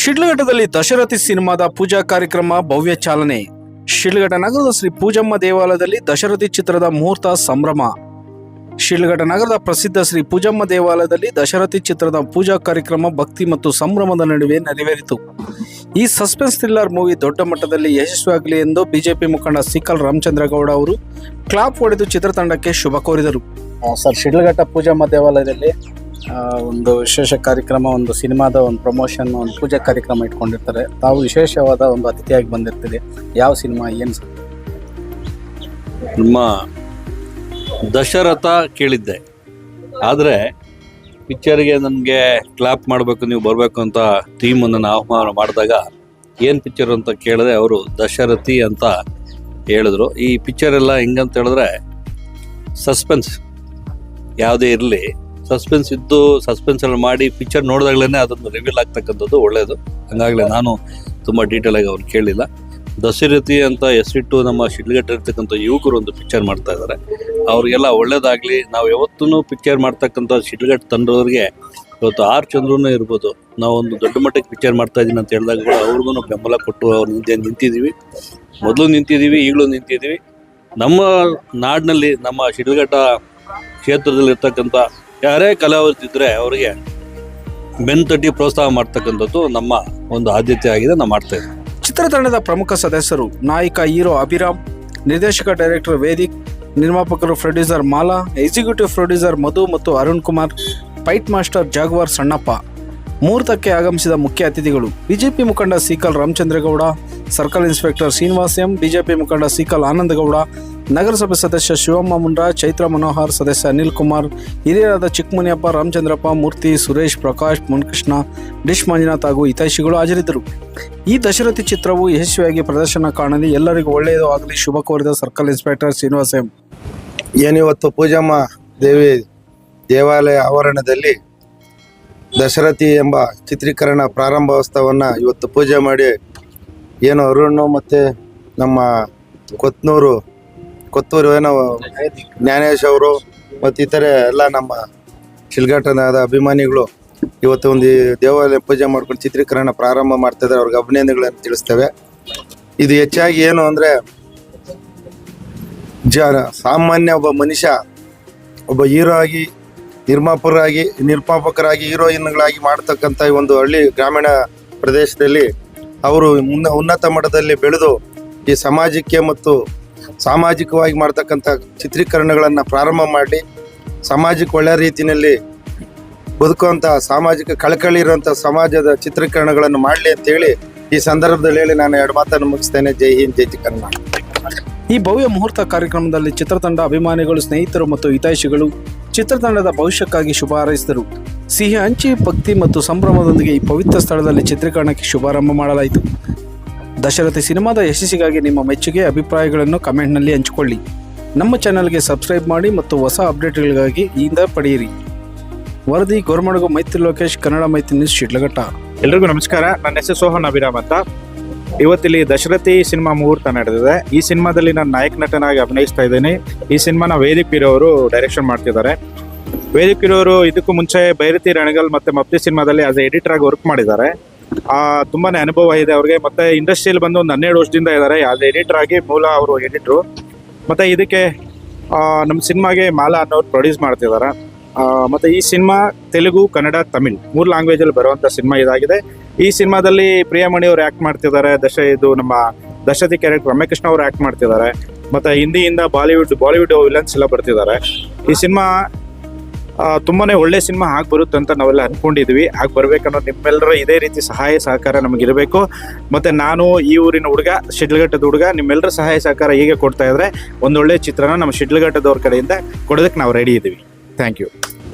ಶಿಡ್ಲಘಟ್ಟದಲ್ಲಿ ದಶರಥಿ ಸಿನಿಮಾದ ಪೂಜಾ ಕಾರ್ಯಕ್ರಮ ಭವ್ಯ ಚಾಲನೆ. ಶಿಡ್ಲಘಟ್ಟ ನಗರದ ಶ್ರೀ ಪೂಜಮ್ಮ ದೇವಾಲಯದಲ್ಲಿ ದಶರಥಿ ಚಿತ್ರದ ಮುಹೂರ್ತ ಸಂಭ್ರಮ. ಶಿಡ್ಲಘಟ್ಟ ನಗರದ ಪ್ರಸಿದ್ಧ ಶ್ರೀ ಪೂಜಮ್ಮ ದೇವಾಲಯದಲ್ಲಿ ದಶರಥಿ ಚಿತ್ರದ ಪೂಜಾ ಕಾರ್ಯಕ್ರಮ ಭಕ್ತಿ ಮತ್ತು ಸಂಭ್ರಮದ ನಡುವೆ ನೆರವೇರಿತು. ಈ ಸಸ್ಪೆನ್ಸ್ ಥ್ರಿಲ್ಲರ್ ಮೂವಿ ದೊಡ್ಡ ಮಟ್ಟದಲ್ಲಿ ಯಶಸ್ವಿಯಾಗಲಿ ಎಂದು ಬಿಜೆಪಿ ಮುಖಂಡ ಸಿಕಲ್ ರಾಮಚಂದ್ರಗೌಡ ಅವರು ಕ್ಲಾಪ್ ಹೊಡೆದು ಚಿತ್ರತಂಡಕ್ಕೆ ಶುಭ ಕೋರಿದರು. ಸರ್, ಶಿಡ್ಲಘಟ್ಟ ಪೂಜಮ್ಮ ದೇವಾಲಯದಲ್ಲಿ ಒಂದು ವಿಶೇಷ ಕಾರ್ಯಕ್ರಮ, ಒಂದು ಸಿನಿಮಾದ ಒಂದು ಪ್ರಮೋಷನ್, ಒಂದು ಪೂಜಾ ಕಾರ್ಯಕ್ರಮ ಇಟ್ಕೊಂಡಿರ್ತಾರೆ. ತಾವು ವಿಶೇಷವಾದ ಒಂದು ಅತಿಥಿಯಾಗಿ ಬಂದಿರ್ತೀರಿ. ಯಾವ ಸಿನಿಮಾ, ಏನು ಸರ್? ನಮ್ಮ ದಶರಥ ಕೇಳಿದ್ದೆ, ಆದರೆ ಪಿಕ್ಚರ್ಗೆ ನನಗೆ ಕ್ಲಾಪ್ ಮಾಡಬೇಕು, ನೀವು ಬರಬೇಕು ಅಂತ ಟೀಮನ್ನು ಆಹ್ವಾನ ಮಾಡಿದಾಗ ಏನು ಪಿಕ್ಚರ್ ಅಂತ ಕೇಳಿದೆ. ಅವರು ದಶರಥಿ ಅಂತ ಹೇಳಿದ್ರು. ಈ ಪಿಕ್ಚರ್ ಎಲ್ಲ ಹೆಂಗಂತ ಹೇಳಿದ್ರೆ ಸಸ್ಪೆನ್ಸ್ ಯಾವುದೇ ಇರಲಿ, ಸಸ್ಪೆನ್ಸ್ ಇದ್ದು ಸಸ್ಪೆನ್ಸಲ್ಲಿ ಮಾಡಿ ಪಿಕ್ಚರ್ ನೋಡಿದಾಗಲೇ ಅದನ್ನು ರಿವೀಲ್ ಆಗ್ತಕ್ಕಂಥದ್ದು ಒಳ್ಳೆಯದು. ಹಂಗಾಗಲೇ ನಾನು ತುಂಬ ಡೀಟೇಲಾಗಿ ಅವ್ರು ಕೇಳಿಲ್ಲ. ದಶರಥಿ ಅಂತ ಹೆಸರಿಟ್ಟು ನಮ್ಮ ಶಿಡ್ಲಘಟ್ಟ ಇರ್ತಕ್ಕಂಥ ಯುವಕರು ಒಂದು ಪಿಕ್ಚರ್ ಮಾಡ್ತಾ ಇದ್ದಾರೆ. ಅವ್ರಿಗೆಲ್ಲ ಒಳ್ಳೇದಾಗಲಿ. ನಾವು ಯಾವತ್ತೂ ಪಿಕ್ಚರ್ ಮಾಡ್ತಕ್ಕಂಥ ಶಿಡ್ಲಘಟ್ಟ ತಂಡದವ್ರಿಗೆ ಇವತ್ತು ಆರ್ ಚಂದ್ರನೂ ಇರ್ಬೋದು, ನಾವೊಂದು ದೊಡ್ಡ ಮಟ್ಟಕ್ಕೆ ಪಿಕ್ಚರ್ ಮಾಡ್ತಾ ಇದ್ದೀನಿ ಅಂತ ಹೇಳಿದಾಗ ಕೂಡ ಅವ್ರಿಗೂ ಬೆಂಬಲ ಕೊಟ್ಟು ಅವ್ರು ನಿಂತಿದ್ದೀವಿ. ಮೊದಲು ನಿಂತಿದ್ದೀವಿ, ಈಗಲೂ ನಿಂತಿದ್ದೀವಿ. ನಮ್ಮ ನಾಡಿನಲ್ಲಿ, ನಮ್ಮ ಶಿಡ್ಲಘಟ್ಟ ಕ್ಷೇತ್ರದಲ್ಲಿ ಇರ್ತಕ್ಕಂಥ ಯಾರೇ ಕಲಾವಿದರಿದ್ದರೆ ಅವರಿಗೆ ಬೆನ್ತಟ್ಟಿ ಪ್ರೋತ್ಸಾಹ ಮಾಡ್ತಕ್ಕಂಥದ್ದು ನಮ್ಮ ಒಂದು ಆದ್ಯತೆ ಆಗಿದೆ. ನಾವು ಮಾಡ್ತಾ ಇದ್ದೀವಿ. ಚಿತ್ರತಂಡದ ಪ್ರಮುಖ ಸದಸ್ಯರು ನಾಯಕ ಹೀರೋ ಅಭಿರಾಮ್, ನಿರ್ದೇಶಕ ಡೈರೆಕ್ಟರ್ ವೇದಿಕ್, ನಿರ್ಮಾಪಕರು producer Mala, executive producer Madhu ಮತ್ತು Arun Kumar, fight master Jaguar Sannappa. ಮುಹೂರ್ತಕ್ಕೆ ಆಗಮಿಸಿದ ಮುಖ್ಯ ಅತಿಥಿಗಳು ಬಿಜೆಪಿ ಮುಖಂಡ Sikal Ramachandragowda, circle inspector Srinivas M, BJP ಮುಖಂಡ ಸಿಕಲ್ ಆನಂದಗೌಡ, ನಗರಸಭೆ ಸದಸ್ಯ ಶಿವಮ್ಮ ಮುಂಡ್ರಾ, ಚೈತ್ರ ಮನೋಹರ್, ಸದಸ್ಯ ಅನಿಲ್ ಕುಮಾರ್, ಹಿರಿಯರಾದ ಚಿಕ್ಕಮುನಿಯಪ್ಪ, ರಾಮಚಂದ್ರಪ್ಪ, ಮೂರ್ತಿ, ಸುರೇಶ್, ಪ್ರಕಾಶ್, ಮುನ್ಕೃಷ್ಣ, ಡಿಶ್ ಮಂಜುನಾಥ್ ಹಾಗೂ ಹಿತೈಷಿಗಳು ಹಾಜರಿದ್ದರು. ಈ ದಶರಥಿ ಚಿತ್ರವು ಯಶಸ್ವಿಯಾಗಿ ಪ್ರದರ್ಶನ ಕಾಣಲಿ, ಎಲ್ಲರಿಗೂ ಒಳ್ಳೆಯದು ಆಗಲಿ ಶುಭ ಕೋರಿದ ಸರ್ಕಲ್ ಇನ್ಸ್ಪೆಕ್ಟರ್ ಶ್ರೀನಿವಾಸ್ ಎಂ. ಏನಿವತ್ತು ಪೂಜಮ್ಮ ದೇವಿ ದೇವಾಲಯ ಆವರಣದಲ್ಲಿ ದಶರಥಿ ಎಂಬ ಚಿತ್ರೀಕರಣ ಪ್ರಾರಂಭೋತ್ಸವವನ್ನು ಇವತ್ತು ಪೂಜೆ ಮಾಡಿ, ಏನು ಅರುಣ್ ಮತ್ತು ನಮ್ಮ ಕೊತ್ತೂರು ಏನೋ ಜ್ಞಾನೇಶ್ ಅವರು ಮತ್ತು ಇತರೆ ಎಲ್ಲ ನಮ್ಮ ಶಿಡ್ಲಘಟ್ಟದ ಅಭಿಮಾನಿಗಳು ಇವತ್ತು ಒಂದು ದೇವಾಲಯ ಪೂಜೆ ಮಾಡ್ಕೊಂಡು ಚಿತ್ರೀಕರಣ ಪ್ರಾರಂಭ ಮಾಡ್ತಿದ್ದಾರೆ. ಅವ್ರಿಗೆ ಅಭಿನಂದನೆಗಳನ್ನು ತಿಳಿಸ್ತೇವೆ. ಇದು ಹೆಚ್ಚಾಗಿ ಏನು ಅಂದರೆ ಸಾಮಾನ್ಯ ಒಬ್ಬ ಮನುಷ್ಯ, ಒಬ್ಬ ಹೀರೋ ಆಗಿ, ನಿರ್ಮಾಪಕರಾಗಿ, ಹೀರೋಯಿನ್ಗಳಾಗಿ ಮಾಡ್ತಕ್ಕಂಥ ಒಂದು ಹಳ್ಳಿ ಗ್ರಾಮೀಣ ಪ್ರದೇಶದಲ್ಲಿ ಅವರು ಉನ್ನತ ಮಟ್ಟದಲ್ಲಿ ಬೆಳೆದು ಈ ಸಮಾಜಕ್ಕೆ ಮತ್ತು ಸಾಮಾಜಿಕವಾಗಿ ಮಾಡ್ತಕ್ಕಂಥ ಚಿತ್ರೀಕರಣಗಳನ್ನು ಪ್ರಾರಂಭ ಮಾಡಿ ಸಮಾಜಕ್ಕೆ ಒಳ್ಳೆಯ ರೀತಿಯಲ್ಲಿ ಬದುಕುವಂಥ, ಸಾಮಾಜಿಕ ಕಳಕಳಿ ಇರುವಂಥ ಸಮಾಜದ ಚಿತ್ರೀಕರಣಗಳನ್ನು ಮಾಡಲಿ ಅಂತೇಳಿ ಈ ಸಂದರ್ಭದಲ್ಲಿ ಹೇಳಿ ನಾನು ಎರಡು ಮಾತನ್ನು ಮುಗಿಸ್ತೇನೆ. ಜೈ ಹಿಂದ್, ಜೈ ಕನ್ನಡ. ಈ ಭವ್ಯ ಮುಹೂರ್ತ ಕಾರ್ಯಕ್ರಮದಲ್ಲಿ ಚಿತ್ರತಂಡ ಅಭಿಮಾನಿಗಳು, ಸ್ನೇಹಿತರು ಮತ್ತು ಹಿತೈಷಿಗಳು ಚಿತ್ರತಂಡದ ಭವಿಷ್ಯಕ್ಕಾಗಿ ಶುಭ ಹಾರೈಸಿದರು. ಸಿಹಿ ಹಂಚಿ ಭಕ್ತಿ ಮತ್ತು ಸಂಭ್ರಮದೊಂದಿಗೆ ಈ ಪವಿತ್ರ ಸ್ಥಳದಲ್ಲಿ ಚಿತ್ರೀಕರಣಕ್ಕೆ ಶುಭಾರಂಭ ಮಾಡಲಾಯಿತು. ದಶರಥಿ ಸಿನಿಮಾದ ಯಶಸ್ಸಿಗಾಗಿ ನಿಮ್ಮ ಮೆಚ್ಚುಗೆ, ಅಭಿಪ್ರಾಯಗಳನ್ನು ಕಮೆಂಟ್ನಲ್ಲಿ ಹಂಚಿಕೊಳ್ಳಿ. ನಮ್ಮ ಚಾನಲ್ಗೆ ಸಬ್ಸ್ಕ್ರೈಬ್ ಮಾಡಿ ಮತ್ತು ಹೊಸ ಅಪ್ಡೇಟ್ಗಳಿಗಾಗಿ ಇಂದ ಪಡೆಯಿರಿ. ವರದಿ ಗೋರ್ಮಡಗು ಮೈತ್ರಿ ಲೋಕೇಶ್, ಕನ್ನಡ ಮೈತ್ರಿ ನ್ಯೂಸ್, ಶಿಡ್ಲಘಟ್ಟ. ಎಲ್ರಿಗೂ ನಮಸ್ಕಾರ. ನನ್ನ ಹೆಸರು ಸೋಹನ್ ಅಭಿರಾಮ್ ಅಂತ. ಇವತ್ತಿಲ್ಲಿ ದಶರಥಿ ಸಿನಿಮಾ ಮುಹೂರ್ತ ನಡೆದಿದೆ. ಈ ಸಿನಿಮಾದಲ್ಲಿ ನಾನು ನಾಯಕ ನಟನಾಗಿ ಅಭಿನಯಿಸ್ತಾ ಇದ್ದೀನಿ. ಈ ಸಿನಿಮಾನ ವೇದಿಕ್ ಪೀರವರು ಡೈರೆಕ್ಷನ್ ಮಾಡ್ತಿದ್ದಾರೆ. ವೇದಿಕ್ ಪೀರವರು ಇದಕ್ಕೂ ಮುಂಚೆ ಬೈರತಿ ರಣಗಲ್ ಮತ್ತು ಮಪ್ತಿ ಸಿನಿಮಾದಲ್ಲಿ ಆಸ್ ಎಡಿಟರ್ ಆಗಿ ವರ್ಕ್ ಮಾಡಿದ್ದಾರೆ. ತುಂಬಾ ಅನುಭವ ಇದೆ ಅವ್ರಿಗೆ. ಮತ್ತು ಇಂಡಸ್ಟ್ರಿಯಲ್ಲಿ ಬಂದು ಒಂದು 12 ವರ್ಷದಿಂದ ಇದ್ದಾರೆ ಆಸ್ ಎಡಿಟರ್ ಆಗಿ. ಮೂಲ ಅವರು ಎಡಿಟ್ರು. ಮತ್ತು ಇದಕ್ಕೆ ನಮ್ಮ ಸಿನಿಮಾಗೆ ಮಾಲಾ ಅನ್ನೋರು ಪ್ರೊಡ್ಯೂಸ್ ಮಾಡ್ತಿದ್ದಾರೆ. ಮತ್ತು ಈ ಸಿನಿಮಾ ತೆಲುಗು, ಕನ್ನಡ, ತಮಿಳ್ 3 ಲ್ಯಾಂಗ್ವೇಜಲ್ಲಿ ಬರುವಂಥ ಸಿನಿಮಾ ಇದಾಗಿದೆ. ಈ ಸಿನಿಮಾದಲ್ಲಿ ಪ್ರಿಯಾಮಣಿ ಅವರು ಆ್ಯಕ್ಟ್ ಮಾಡ್ತಿದ್ದಾರೆ. ನಮ್ಮ ದಶರಥಿ ಕ್ಯಾರೆಕ್ಟರ್ ರಮ್ಯಕೃಷ್ಣ ಅವರು ಆ್ಯಕ್ಟ್ ಮಾಡ್ತಿದ್ದಾರೆ. ಮತ್ತು ಹಿಂದಿಯಿಂದ ಬಾಲಿವುಡ್ ವಿಲನ್ಸ್ ಎಲ್ಲ ಬರ್ತಿದ್ದಾರೆ. ಈ ಸಿನಿಮಾ ತುಂಬಾ ಒಳ್ಳೆ ಸಿನಿಮಾ ಆಗಿ ಬರುತ್ತೆ ಅಂತ ನಾವೆಲ್ಲ ಅಂದ್ಕೊಂಡಿದ್ವಿ. ಆಗಿ ಬರ್ಬೇಕನ್ನೋ ನಿಮ್ಮೆಲ್ಲರ ಇದೇ ರೀತಿ ಸಹಾಯ ಸಹಕಾರ ನಮಗಿರಬೇಕು. ಮತ್ತು ನಾನು ಈ ಊರಿನ ಹುಡುಗ, ಶಿಡ್ಲಘಟ್ಟದ ಹುಡುಗ, ನಿಮ್ಮೆಲ್ಲರ ಸಹಾಯ ಸಹಕಾರ ಹೀಗೆ ಕೊಡ್ತಾ ಇದ್ರೆ ಒಂದೊಳ್ಳೆ ಚಿತ್ರನ ನಮ್ಮ ಶಿಡ್ಲಘಟ್ಟದವ್ರ ಕಡೆಯಿಂದ ಕೊಡೋದಕ್ಕೆ ನಾವು ರೆಡಿ ಇದ್ದೀವಿ. Thank you.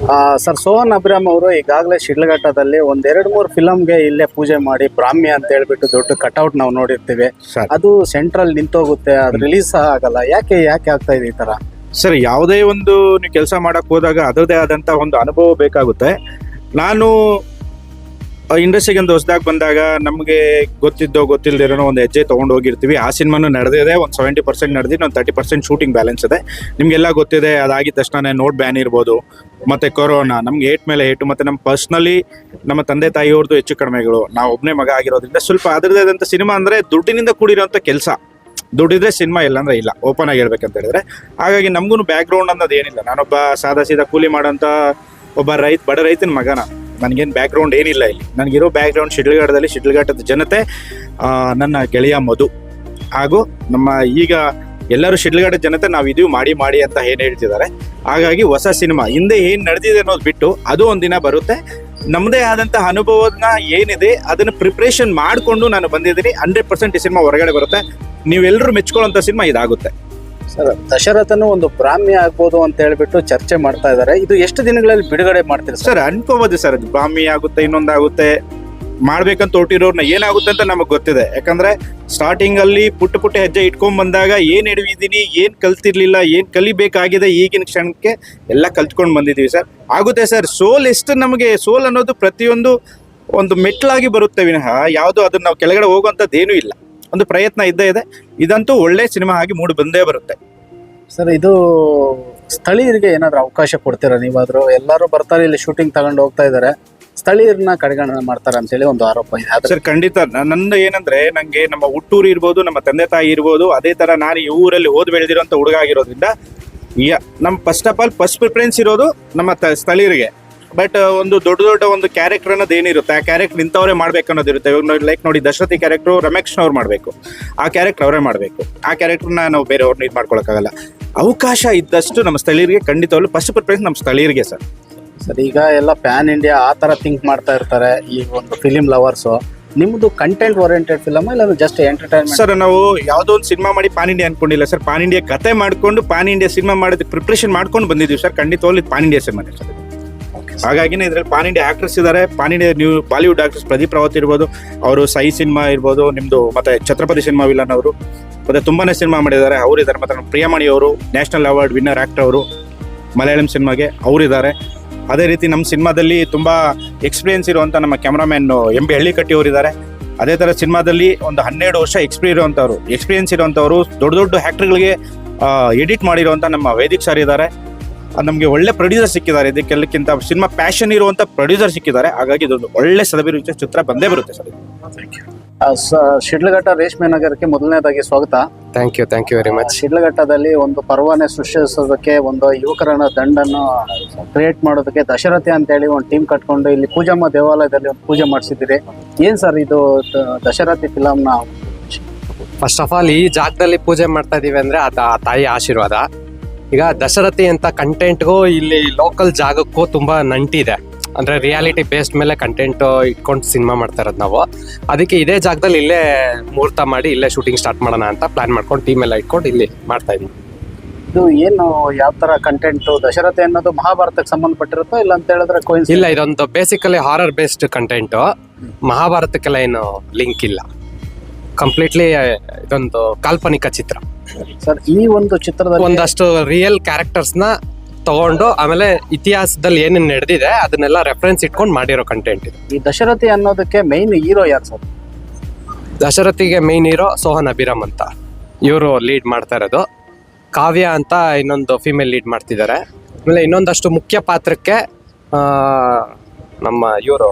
Sir, Sohan Abhiram ಅವರು ಈಗಾಗಲೇ ಶಿಡ್ಲಘಟ್ಟದಲ್ಲಿ 1-2-3 ಫಿಲಮ್ಗೆ ಇಲ್ಲೇ ಪೂಜೆ ಮಾಡಿ ಬ್ರಾಹ್ಮ್ಯ ಅಂತ ಹೇಳ್ಬಿಟ್ಟು ದೊಡ್ಡ ಕಟ್ಔಟ್ ನಾವು ನೋಡಿರ್ತೀವಿ. ಅದು ಸೆಂಟ್ರಲ್ ನಿಂತೋಗುತ್ತೆ, ಅದು ರಿಲೀಸ್ ಆಗಲ್ಲ. ಯಾಕೆ ಆಗ್ತಾ ಇದೆ ಈ ತರ? ಸರ್, ಯಾವುದೇ ಒಂದು ನೀವು ಕೆಲಸ ಮಾಡಕ್ ಹೋದಾಗ ಅದರದೇ ಆದಂಥ ಒಂದು ಅನುಭವ ಬೇಕಾಗುತ್ತೆ. ನಾನು ಇಂಡಸ್ಟ್ರಿಗೆ ಒಂದು ಹೊಸದಾಗಿ ಬಂದಾಗ ನಮಗೆ ಗೊತ್ತಿಲ್ದಿರೋ ಒಂದು ಹೆಜ್ಜೆ ತೊಗೊಂಡು ಹೋಗಿರ್ತೀವಿ. ಆ ಸಿನಿಮಾನು ನಡೆದಿದೆ, ಒಂದು 70% ನಡೆದಿದೆ, ಒಂದು 30% ಶೂಟಿಂಗ್ ಬ್ಯಾಲೆನ್ಸ್ ಇದೆ. ನಿಮಗೆಲ್ಲ ಗೊತ್ತಿದೆ, ಅದಾಗಿದ್ದ ತಕ್ಷಣ ನೋಟ್ ಬ್ಯಾನ್ ಇರ್ಬೋದು, ಮತ್ತು ಕೊರೋನಾ, ನಮ್ಗೆ ಏಟ್ ಮೇಲೆ ಏಟು, ಮತ್ತು ನಮ್ಮ ಪರ್ಸ್ನಲಿ ನಮ್ಮ ತಂದೆ ತಾಯಿಯವ್ರದ್ದು ಹೆಚ್ಚು ಕಡಿಮೆಗಳು, ನಾವು ಒಬ್ಬನೇ ಮಗ ಆಗಿರೋದ್ರಿಂದ ಸ್ವಲ್ಪ ಅದರದೇ ಆದಂಥ ಸಿನಿಮಾ ಅಂದರೆ ದುಡ್ಡಿನಿಂದ ಕೂಡಿರೋಂಥ ಕೆಲಸ. ದುಡ್ಡಿದ್ರೆ ಸಿನಿಮಾ ಇಲ್ಲ ಅಂದರೆ ಇಲ್ಲ, ಓಪನ್ ಆಗಿ ಹೇಳ್ಬೇಕಂತ ಹೇಳಿದ್ರೆ. ಹಾಗಾಗಿ ನಮಗೂ ಬ್ಯಾಕ್ ಗ್ರೌಂಡ್ ಅನ್ನೋದು ಏನಿಲ್ಲ. ನಾನೊಬ್ಬ ಸಾದಾ ಸೀದಾ ಕೂಲಿ ಮಾಡೋಂಥ ಒಬ್ಬ ಬಡ ರೈತನ ಮಗನ. ನನಗೇನು ಬ್ಯಾಕ್ ಗ್ರೌಂಡ್ ಏನಿಲ್ಲ ಇಲ್ಲಿ. ನನಗಿರೋ ಬ್ಯಾಕ್ ಗ್ರೌಂಡ್ ಶಿಡ್ಲಘಟ್ಟದ ಜನತೆ, ನನ್ನ ಗೆಳೆಯ ಮಧು, ಹಾಗೂ ನಮ್ಮ ಈಗ ಎಲ್ಲರೂ ಶಿಡ್ಲಘಟ್ಟದ ಜನತೆ ನಾವು ಇದೀವಿ ಮಾಡಿ ಅಂತ ಏನು ಹೇಳ್ತಿದ್ದಾರೆ. ಹಾಗಾಗಿ ಹೊಸ ಸಿನಿಮಾ ಹಿಂದೆ ಏನು ನಡೆದಿದೆ ಅನ್ನೋದು ಬಿಟ್ಟು ಅದು ಒಂದಿನ ಬರುತ್ತೆ. ನಮ್ಮದೇ ಆದಂತಹ ಅನುಭವನ ಏನಿದೆ ಅದನ್ನು ಪ್ರಿಪ್ರೇಷನ್ ಮಾಡಿಕೊಂಡು ನಾನು ಬಂದಿದ್ದೀನಿ. 100% ಈ ಸಿನಿಮಾ ಹೊರಗಡೆ ಬರುತ್ತೆ. ನೀವೆಲ್ಲರೂ ಮೆಚ್ಕೊಳ್ಳೋಂಥ ಸಿನಿಮಾ ಇದಾಗುತ್ತೆ. ಸರ್, ದಶರಥನು ಒಂದು ಬ್ರಾಹ್ಮಿ ಆಗ್ಬೋದು ಅಂತ ಹೇಳ್ಬಿಟ್ಟು ಚರ್ಚೆ ಮಾಡ್ತಾ ಇದ್ದಾರೆ. ಇದು ಎಷ್ಟು ದಿನಗಳಲ್ಲಿ ಬಿಡುಗಡೆ ಮಾಡ್ತೀರಿ ಸರ್? ಅನ್ಕೋಬೋದು ಸರ್, ಅದು ಬ್ರಾಹ್ಮಿ ಆಗುತ್ತೆ, ಇನ್ನೊಂದಾಗುತ್ತೆ, ಮಾಡ್ಬೇಕಂತ ಹೊರಟಿರೋರ್ನ ಏನಾಗುತ್ತೆ ಅಂತ ನಮಗೆ ಗೊತ್ತಿದೆ. ಯಾಕಂದ್ರೆ ಸ್ಟಾರ್ಟಿಂಗ್ ಅಲ್ಲಿ ಪುಟ್ಟ ಹೆಜ್ಜೆ ಇಟ್ಕೊಂಡ್ ಬಂದಾಗ ಏನ್ ಹಿಡಿದಿದ್ದೀನಿ, ಏನ್ ಕಲ್ತಿರ್ಲಿಲ್ಲ, ಏನ್ ಕಲಿಬೇಕಾಗಿದೆ, ಈಗಿನ ಕ್ಷಣಕ್ಕೆ ಎಲ್ಲ ಕಲ್ತ್ಕೊಂಡು ಬಂದಿದೀವಿ ಸರ್. ಆಗುತ್ತೆ ಸರ್. ಸೋಲ್ ಎಷ್ಟು ನಮಗೆ, ಸೋಲ್ ಅನ್ನೋದು ಪ್ರತಿಯೊಂದು ಒಂದು ಮೆಟ್ಲಾಗಿ ಬರುತ್ತೆ ವಿನಃ ಯಾವುದು ಅದನ್ನ ನಾವು ಕೆಳಗಡೆ ಹೋಗುವಂಥದ್ದು ಏನೂ ಇಲ್ಲ. ಒಂದು ಪ್ರಯತ್ನ ಇದ್ದೇ ಇದೆ. ಇದಂತೂ ಒಳ್ಳೆ ಸಿನಿಮಾ ಆಗಿ ಮೂಡಿ ಬಂದೇ ಬರುತ್ತೆ ಸರ್. ಇದು ಸ್ಥಳೀಯರಿಗೆ ಏನಾದ್ರು ಅವಕಾಶ ಕೊಡ್ತೀರಾ ನೀವಾದ್ರೂ? ಎಲ್ಲರೂ ಬರ್ತಾರೆ, ಇಲ್ಲಿ ಶೂಟಿಂಗ್ ತಗೊಂಡು ಹೋಗ್ತಾ ಇದ್ದಾರೆ, ಸ್ಥಳೀಯರನ್ನ ಕಡೆಗಣನೆ ಮಾಡ್ತಾರೆ ಅಂತೇಳಿ ಒಂದು ಆರೋಪ ಇದೆ ಸರ್. ಖಂಡಿತ. ನಂದು ಏನಂದ್ರೆ, ನಂಗೆ ನಮ್ಮ ಹುಟ್ಟೂರು ಇರ್ಬೋದು, ನಮ್ಮ ತಂದೆ ತಾಯಿ ಇರ್ಬೋದು, ಅದೇ ತರ ನಾನು ಈ ಊರಲ್ಲಿ ಓದ್ ಬೆಳೆದಿರೋಂಥ ಹುಡುಗ ಆಗಿರೋದ್ರಿಂದ ನಮ್ಮ first of all first preference ಇರೋದು ನಮ್ಮ ಸ್ಥಳೀಯರಿಗೆ. ಬಟ್ ಒಂದು ದೊಡ್ಡ ಒಂದು ಕ್ಯಾರೆಕ್ಟರ್ ಅನ್ನೋದು ಏನಿರುತ್ತೆ, ಆ ಕ್ಯಾರೆಕ್ಟರ್ ಇಂಥವ್ರೆ ಮಾಡ್ಬೇಕು ಅನ್ನೋದಿರುತ್ತೆ. ಇವಾಗ ಲೈಕ್ ನೋಡಿ, ದಶರಥಿ ಕ್ಯಾರೆಕ್ಟರ್ ರಮೇಶ್ನವ್ರು ಮಾಡಬೇಕು, ಆ ಕ್ಯಾರೆಕ್ಟರ್ ಅವರೇ ಮಾಡಬೇಕು. ಆ ಕ್ಯಾರೆಕ್ಟರ್ನ ನಾವು ಬೇರೆಯವ್ರನ್ನ ಇದು ಮಾಡ್ಕೊಳಕ್ಕಾಗಲ್ಲ. ಅವಕಾಶ ಇದ್ದಷ್ಟು ನಮ್ಮ ಸ್ಥಳೀಯರಿಗೆ ಖಂಡಿತವಾಗ್ಲೂ ಫಸ್ಟ್ ಪ್ರಿಫರೆನ್ಸ್ ನಮ್ಮ ಸ್ಥಳೀಯರಿಗೆ ಸರ್. ಸರ್, ಈಗ ಎಲ್ಲ ಪ್ಯಾನ್ ಇಂಡಿಯಾ ಆ ಥರ ಥಿಂಕ್ ಮಾಡ್ತಾ ಇರ್ತಾರೆ ಈ ಒಂದು ಫಿಲಿಮ್ ಲವರ್ಸು. ನಿಮ್ಮದು ಕಂಟೆಂಟ್ ಓರಿಯೆಂಟೆಡ್ ಫಿಲಮ್ ಇಲ್ಲ ಜಸ್ಟ್ ಎಂಟರ್ಟೈನ್ಮೆಂಟ್? ಸರ್, ನಾವು ಯಾವುದೋ ಒಂದು ಸಿನಿಮಾ ಮಾಡಿ ಪಾನ್ ಇಂಡಿಯಾ ಅನ್ಕೊಂಡಿಲ್ಲ ಸರ್. ಪಾನ್ ಇಂಡಿಯಾ ಕತೆ ಮಾಡ್ಕೊಂಡು ಪಾನ್ ಇಂಡಿಯಾ ಸಿನಿಮಾ ಮಾಡೋದು ಪ್ರಿಪ್ರೇಷನ್ ಮಾಡ್ಕೊಂಡು ಬಂದಿದ್ದೀವಿ ಸರ್. ಖಂಡಿತವಾಗ್ಲೂ ಪಾನ್ ಇಂಡಿಯಾ ಸಿನಿಮಾ ಸರ್. ಹಾಗಾಗಿನೇ ಇದ್ರಲ್ಲಿ ಪಾನ್ ಇಂಡಿಯಾ ಆಕ್ಟರ್ಸ್ ಇದ್ದಾರೆ. PAN India new Bollywood actors Pradeep Rawat ಇರ್ಬೋದು, ಅವರು ಸೈ ಸಿನಿಮಾ ಇರ್ಬೋದು, ನಿಮ್ದು ಮತ್ತೆ ಛತ್ರಪತಿ ಸಿನಿಮಾ ವಿಲನ್ ಅವರು, ಮತ್ತೆ ತುಂಬಾನೇ ಸಿನಿಮಾ ಮಾಡಿದ್ದಾರೆ, ಅವರಿದ್ದಾರೆ. ಮತ್ತೆ ನಮ್ಮ ಪ್ರಿಯಾಮಣಿ ಅವರು ನ್ಯಾಷನಲ್ ಅವಾರ್ಡ್ ವಿನ್ನರ್ ಆಕ್ಟರ್ ಅವರು ಮಲಯಾಳಂ ಸಿನಿಮಾಗೆ ಅವರಿದ್ದಾರೆ. ಅದೇ ರೀತಿ ನಮ್ಮ ಸಿನಿಮಾದಲ್ಲಿ ತುಂಬಾ ಎಕ್ಸ್ಪೀರಿಯನ್ಸ್ ಇರುವಂತ ನಮ್ಮ ಕ್ಯಾಮ್ರಾಮ್ಯಾನ್ MB ಹಳ್ಳಿಕಟ್ಟಿ ಅವರಿದ್ದಾರೆ. ಅದೇ ತರ ಸಿನಿಮಾದಲ್ಲಿ ಒಂದು 12 ವರ್ಷ ಎಕ್ಸ್ಪೀರಿಯನ್ಸ್ ಇರುವಂತವರು ದೊಡ್ಡ ಆಕ್ಟರ್ಗಳಿಗೆ ಎಡಿಟ್ ಮಾಡಿರುವಂತ ನಮ್ಮ ವೇದಿಕ್ ಸರ್ ಇದ್ದಾರೆ. ನಮಗೆ ಒಳ್ಳೆ ಪ್ರೊಡ್ಯೂಸರ್ ಸಿಕ್ಕಿದ್ದಾರೆ. ಇದಕ್ಕೆಲ್ಲಕ್ಕಿಂತ ಸಿನಿಮಾ ಪ್ಯಾಷನ್ ಇರುವಂತ ಪ್ರೊಡ್ಯೂಸರ್ ಸಿಕ್ಕಿದ್ದಾರೆ. ಹಾಗಾಗಿ ಇದೊಂದು ಒಳ್ಳೆ ಸದಭಿರುಚಿಯ ಚಿತ್ರ ಬಂದೇ ಬರುತ್ತೆ ಸರ್. ಶಿಡ್ಲಘಟ್ಟ ರೇಷ್ಮೆ ನಗರಕ್ಕೆ ಮೊದಲನೇದಾಗಿ ಸ್ವಾಗತ. Thank you very much. ಶಿಡ್ಲಘಟ್ಟದಲ್ಲಿ ಒಂದು ಪರ್ವನೆ ಸೃಷ್ಟಿಸೋದಕ್ಕೆ, ಒಂದು ಯುವಕರನ್ನ ದಂಡನ್ನು ಕ್ರಿಯೇಟ್ ಮಾಡೋದಕ್ಕೆ ದಶರಥಿ ಅಂತೇಳಿ ಒಂದು ಟೀಮ್ ಕಟ್ಕೊಂಡು ಇಲ್ಲಿ ಪೂಜಮ್ಮ ದೇವಾಲಯದಲ್ಲಿ ಒಂದು ಪೂಜೆ ಮಾಡಿಸಿದ್ದೀರಿ. ಏನ್ ಸರ್ ಇದು ದಶರಥಿ ಫಿಲಮ್ನ? ಫಸ್ಟ್ ಆಫ್ ಆಲ್ ಈ ಜಾಗದಲ್ಲಿ ಪೂಜೆ ಮಾಡ್ತಾ ಇದೀವಿ ಅಂದ್ರೆ ಆ ತಾಯಿ ಆಶೀರ್ವಾದ. ಈಗ ದಶರಥಿ ಅಂತ ಕಂಟೆಂಟ್ಗೂ ಇಲ್ಲಿ ಲೋಕಲ್ ಜಾಗಕ್ಕೂ ತುಂಬಾ ನಂಟಿದೆ. ಅಂದ್ರೆ ರಿಯಾಲಿಟಿ ಬೇಸ್ಡ್ ಮೇಲೆ ಕಂಟೆಂಟ್ ಇಟ್ಕೊಂಡು ಸಿನಿಮಾ ಮಾಡ್ತಾ ಇರೋದು ನಾವು. ಅದಕ್ಕೆ ಇದೇ ಜಾಗದಲ್ಲಿ ಇಲ್ಲೇ ಮುಹೂರ್ತ ಮಾಡಿ ಇಲ್ಲೇ ಶೂಟಿಂಗ್ ಸ್ಟಾರ್ಟ್ ಮಾಡೋಣ ಅಂತ ಪ್ಲಾನ್ ಮಾಡ್ಕೊಂಡು ಟೀಮ್ ಎಲ್ಲ ಇಟ್ಕೊಂಡು ಇಲ್ಲಿ ಮಾಡ್ತಾ ಇದೀವಿ. ಇದು ಏನು, ಯಾವ ತರ ಕಂಟೆಂಟ್? ದಶರಥಿ ಅನ್ನೋದು ಮಹಾಭಾರತಕ್ಕೆ ಸಂಬಂಧಪಟ್ಟಿರುತ್ತೋ ಇಲ್ಲ ಅಂತ ಹೇಳಿದ್ರೆ ಇಲ್ಲ, ಇದೊಂದು ಬೇಸಿಕಲಿ ಹಾರರ್ ಬೇಸ್ಡ್ ಕಂಟೆಂಟ್. ಮಹಾಭಾರತಕ್ಕೆಲ್ಲ ಏನು ಲಿಂಕ್ ಇಲ್ಲ. ಕಂಪ್ಲೀಟ್ಲಿ ಇದೊಂದು ಕಾಲ್ಪನಿಕ ಚಿತ್ರ ಸರ್. ಈ ಒಂದು ಚಿತ್ರದಲ್ಲಿ ಒಂದಷ್ಟು ರಿಯಲ್ ಕ್ಯಾರೆಕ್ಟರ್ಸ್ ನ ತಗೊಂಡು ಆಮೇಲೆ ಇತಿಹಾಸದಲ್ಲಿ ಏನೇನು ನಡೆದಿದೆ ಅದನ್ನೆಲ್ಲ ರೆಫರೆನ್ಸ್ ಇಟ್ಕೊಂಡು ಮಾಡಿರೋ ಕಂಟೆಂಟ್ ಇದು. ಈ ದಶರಥಿ ಅನ್ನೋದಕ್ಕೆ ಮೈನ್ ಹೀರೋ ಯಾರು ಸರ್? ದಶರಥಿಗೆ ಮೈನ್ ಹೀರೋ ಸೋಹನ್ ಅಭಿರಾಮ್ ಅಂತ, ಇವರು ಲೀಡ್ ಮಾಡ್ತಾ ಇರೋದು. ಕಾವ್ಯ ಅಂತ ಇನ್ನೊಂದು ಫಿಮೇಲ್ ಲೀಡ್ ಮಾಡ್ತಿದ್ದಾರೆ. ಆಮೇಲೆ ಇನ್ನೊಂದಷ್ಟು ಮುಖ್ಯ ಪಾತ್ರಕ್ಕೆ ನಮ್ಮ ಇವರು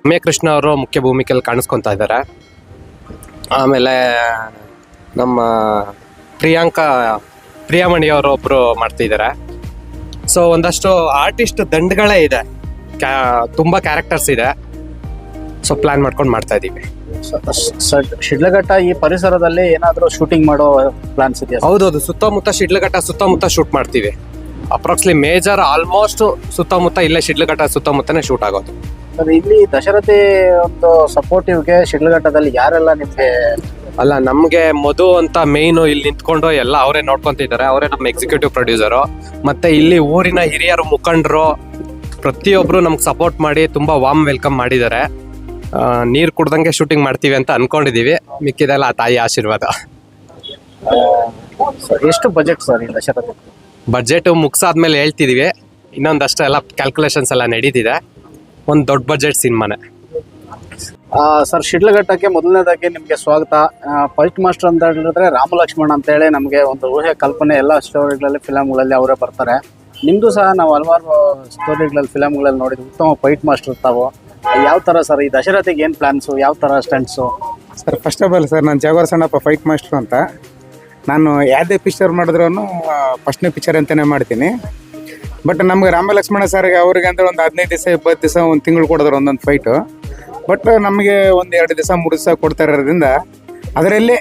ರಮ್ಯ ಕೃಷ್ಣ ಅವರು ಮುಖ್ಯ ಭೂಮಿಕೆಯಲ್ಲಿ ಕಾಣಿಸ್ಕೊತಾ ಇದ್ದಾರೆ. ಆಮೇಲೆ ನಮ್ಮ ಪ್ರಿಯಾಮಣಿ ಅವರು ಒಬ್ರು ಮಾಡ್ತಿದ್ದಾರೆ. ಸೊ ಒಂದಷ್ಟು ಆರ್ಟಿಸ್ಟ್ ದಂಡಗಳೇ ಇದೆ, ತುಂಬಾ ಕ್ಯಾರೆಕ್ಟರ್ಸ್ ಇದೆ. ಸೊ ಪ್ಲಾನ್ ಮಾಡ್ಕೊಂಡು ಮಾಡ್ತಾ ಇದೀವಿ. ಶಿಡ್ಲಘಟ್ಟ ಈ ಪರಿಸರದಲ್ಲಿ ಏನಾದರೂ ಶೂಟಿಂಗ್ ಮಾಡೋ ಪ್ಲಾನ್ಸ್ ಇದೆಯಾ? ಹೌದೌದು, ಶಿಡ್ಲಘಟ್ಟ ಸುತ್ತಮುತ್ತ ಶೂಟ್ ಮಾಡ್ತೀವಿ. ಅಪ್ರಾಕ್ಸಿಮೇಟ್ಲಿ ಮೇಜರ್ ಆಲ್ಮೋಸ್ಟ್ ಸುತ್ತಮುತ್ತ ಇಲ್ಲೇ ಶಿಡ್ಲಘಟ್ಟ ಸುತ್ತಮುತ್ತನೇ ಶೂಟ್ ಆಗೋದು. ಇಲ್ಲಿ ದಶರಥಿ ಒಂದು ಸಪೋರ್ಟಿವ್ಗೆ ಶಿಡ್ಲಘಟ್ಟದಲ್ಲಿ ಯಾರೆಲ್ಲ ನಿಮ್ಗೆ? ಅಲ್ಲ, ನಮ್ಗೆ ಮಧು ಅಂತ ಮೇಯ್ನು ಇಲ್ಲಿ ನಿಂತ್ಕೊಂಡು ಎಲ್ಲ ಅವರೇ ನೋಡ್ಕೊಂತಿದ್ದಾರೆ. ಅವರೇ ನಮ್ಮ ಎಕ್ಸಿಕ್ಯೂಟಿವ್ ಪ್ರೊಡ್ಯೂಸರು. ಮತ್ತೆ ಇಲ್ಲಿ ಊರಿನ ಹಿರಿಯರು ಮುಖಂಡರು ಪ್ರತಿಯೊಬ್ರು ನಮ್ಗೆ ಸಪೋರ್ಟ್ ಮಾಡಿ ತುಂಬಾ ವಾರ್ಮ್ ವೆಲ್ಕಮ್ ಮಾಡಿದ್ದಾರೆ. ನೀರು ಕುಡ್ದಂಗೆ ಶೂಟಿಂಗ್ ಮಾಡ್ತೀವಿ ಅಂತ ಅನ್ಕೊಂಡಿದೀವಿ. ಮಿಕ್ಕಿದೆಲ್ಲ ಆ ತಾಯಿ ಆಶೀರ್ವಾದ. ಎಷ್ಟು ಬಜೆಟ್ ಸರ್ ಈ ದಶರಥಿ? ಬಜೆಟ್ ಮುಗ್ಸಾದ್ಮೇಲೆ ಹೇಳ್ತಿದೀವಿ. ಇನ್ನೊಂದಷ್ಟು ಎಲ್ಲ ಕ್ಯಾಲ್ಕುಲೇಷನ್ಸ್ ಎಲ್ಲ ನಡೀತಿದೆ. ಒಂದು ದೊಡ್ಡ ಬಜೆಟ್ ಸಿನಿಮಾನೇ. ಸರ್ ಶಿಡ್ಲಘಟ್ಟಕ್ಕೆ ಮೊದಲನೇದಾಗಿ ನಿಮಗೆ ಸ್ವಾಗತ. ಫೈಟ್ ಮಾಸ್ಟರ್ ಅಂತ ಹೇಳಿದ್ರೆ ರಾಮಲಕ್ಷ್ಮಣ ಅಂತೇಳಿ ನಮಗೆ ಒಂದು ಊಹೆ ಕಲ್ಪನೆ ಎಲ್ಲ ಸ್ಟೋರಿಗಳಲ್ಲಿ ಫಿಲಮ್ಗಳಲ್ಲಿ ಅವರೇ ಬರ್ತಾರೆ. ನಿಮ್ಮದು ಸಹ ನಾವು ಹಲವಾರು ಸ್ಟೋರಿಗಳಲ್ಲಿ ಫಿಲಮ್ಗಳಲ್ಲಿ ನೋಡಿದ್ವಿ, ಉತ್ತಮ ಫೈಟ್ ಮಾಸ್ಟರ್ ತಾವು. ಯಾವ ಥರ ಸರ್ ಈ ದಶರಥಿಗೆ ಏನು ಪ್ಲ್ಯಾನ್ಸು, ಯಾವ ಥರ stunts? Sir first of all sir, ನಾನು ಜಾಗವಾರ್ ಸಣ್ಣಪ್ಪ ಫೈಟ್ ಮಾಸ್ಟರ್ ಅಂತ. ನಾನು ಯಾವುದೇ ಪಿಕ್ಚರ್ ಮಾಡಿದ್ರೂ ಫಸ್ಟ್ನೇ ಪಿಕ್ಚರ್ ಅಂತಲೇ ಮಾಡ್ತೀನಿ. ಬಟ್ ನಮ್ಗೆ ರಾಮಲಕ್ಷ್ಮಣ ಸರ್ಗೆ ಅವ್ರಿಗೆ ಅಂದರೆ ಒಂದು 15 ದಿವಸ 20 ದಿವಸ ಒಂದು ತಿಂಗಳು ಕೊಡಿದ್ರು ಒಂದೊಂದು ಫೈಟು. ಬಟ್ ನಮಗೆ ಒಂದು 2 ದಿವಸ 3 ದಿವಸ ಕೊಡ್ತಾ ಇರೋದ್ರಿಂದ ಅದರಲ್ಲಿ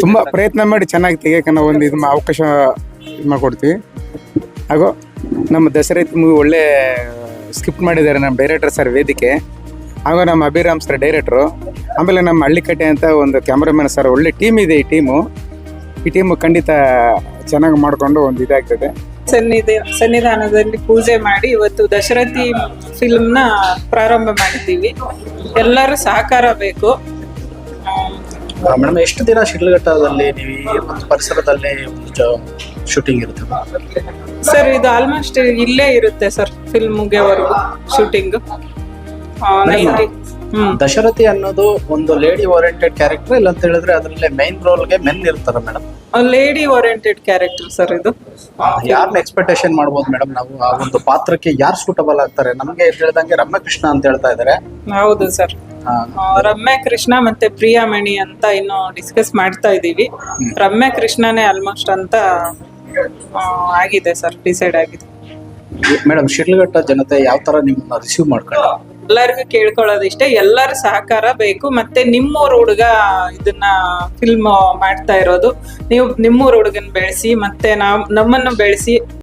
ತುಂಬ ಪ್ರಯತ್ನ ಮಾಡಿ ಚೆನ್ನಾಗಿ ತೆಗಿಯೋಕೆ ನಾವು ಒಂದು ಇದು ಅವಕಾಶ ಇದು ಮಾಡಿಕೊಡ್ತೀವಿ. ಹಾಗೂ ನಮ್ಮ ದಸರಥಿ ಮೂವಿ ಒಳ್ಳೆ ಸ್ಕಿಪ್ಟ್ ಮಾಡಿದ್ದಾರೆ ನಮ್ಮ ಡೈರೆಕ್ಟರ್ ಸರ್ ವೇದಿಕೆ, ಹಾಗೂ ನಮ್ಮ ಅಭಿರಾಮ್ ಸರ್ ಡೈರೆಕ್ಟ್ರು, ಆಮೇಲೆ ನಮ್ಮ ಹಳ್ಳಿಕಟ್ಟೆ ಅಂತ ಒಂದು ಕ್ಯಾಮ್ರಾಮನ್ ಸರ್. ಒಳ್ಳೆ ಟೀಮ್ ಇದೆ ಈ ಟೀಮು ಖಂಡಿತ ಚೆನ್ನಾಗಿ ಮಾಡಿಕೊಂಡು ಒಂದು ಇದಾಗ್ತದೆ. ಸನ್ನಿಧಾನದಲ್ಲಿ ಪೂಜೆ ಮಾಡಿ ಇವತ್ತು ದಶರಥಿ ಫಿಲ್ಮ್ನ ಪ್ರಾರಂಭ ಮಾಡಿದ್ದೀವಿ. ಎಲ್ಲರೂ ಸಹಕಾರ ಬೇಕು. ಮೇಡಮ್, ಎಷ್ಟು ದಿನ ಶಿಡ್ಲಘಟ್ಟದಲ್ಲಿ ನೀವು ಈ ಒಂದು ಪರಿಸರದಲ್ಲಿ ಶೂಟಿಂಗ್ ಇರುತ್ತೆ ಸರ್? ಇದು ಆಲ್ಮೋಸ್ಟ್ ಇಲ್ಲೇ ಇರುತ್ತೆ ಸರ್, ಫಿಲ್ಮ್ ಮುಗಿಯೋವರೆಗೂ ಶೂಟಿಂಗ್. ದಶರಥಿ ಅನ್ನೋದು ಒಂದು ಲೇಡಿ ಓರಿಯೆಂಟೆಡ್ ಕ್ಯಾರೆಕ್ಟರ್, ಇಲ್ಲ ಅಂತ ಹೇಳಿದ್ರೆ ಅದರಲ್ಲಿ ಮೈನ್ ರೋಲ್ಗೆ ಮೆನ್ ಇರ್ತಾರೆ madam? Lady oriented character sir ಇದು. ಯಾರನ್ನ ಎಕ್ಸ್ಪೆಕ್ಟೇಷನ್ ಮಾಡ್ಬೋದು ಮೇಡಮ್ ನಾವು ಆ ಒಂದು ಪಾತ್ರಕ್ಕೆ? ಯಾರು ಸೂಟಬಲ್ ಆಗ್ತಾರೆ? ನಮಗೆ ಹೇಳ್ದಂಗೆ ರಮ್ಯಕೃಷ್ಣ ಅಂತ ಹೇಳ್ತಾ ಇದ್ದಾರೆ. ಹೌದು ಸರ್, ರಮ್ಯಾ ಕೃಷ್ಣ ಮತ್ತೆ ಪ್ರಿಯಾಮಣಿ ಅಂತ ಇನ್ನು ಡಿಸ್ಕಸ್ ಮಾಡ್ತಾ ಇದ್ದೀವಿ. ರಮ್ಯಾ ಕೃಷ್ಣನೇ ಆಲ್ಮೋಸ್ಟ್ ಅಂತ ಆಗಿದೆ ಸರ್, ಡಿಸೈಡ್ ಆಗಿದೆ. ಮೇಡಮ್, ಶಿಡ್ಲಘಟ್ಟ ಜನತೆ ಯಾವ ತರ ನಿಮ್ಮನ್ನ ರಿಸೀವ್ ಮಾಡ್ಕೊಂಡು? ಎಲ್ಲರಿಗೂ ಕೇಳ್ಕೊಳ್ಳೋದಿಷ್ಟೇ, ಎಲ್ಲರ ಸಹಕಾರ ಬೇಕು. ಮತ್ತೆ ನಿಮ್ಮೂರ್ ಹುಡುಗ ಇದನ್ನ ಫಿಲ್ಮ್ ಮಾಡ್ತಾ ಇರೋದು, ನೀವು ನಿಮ್ಮೂರ್ ಹುಡುಗನ್ ಬೆಳೆಸಿ, ಮತ್ತೆ ನಮ್ಮನ್ನು ಬೆಳೆಸಿ.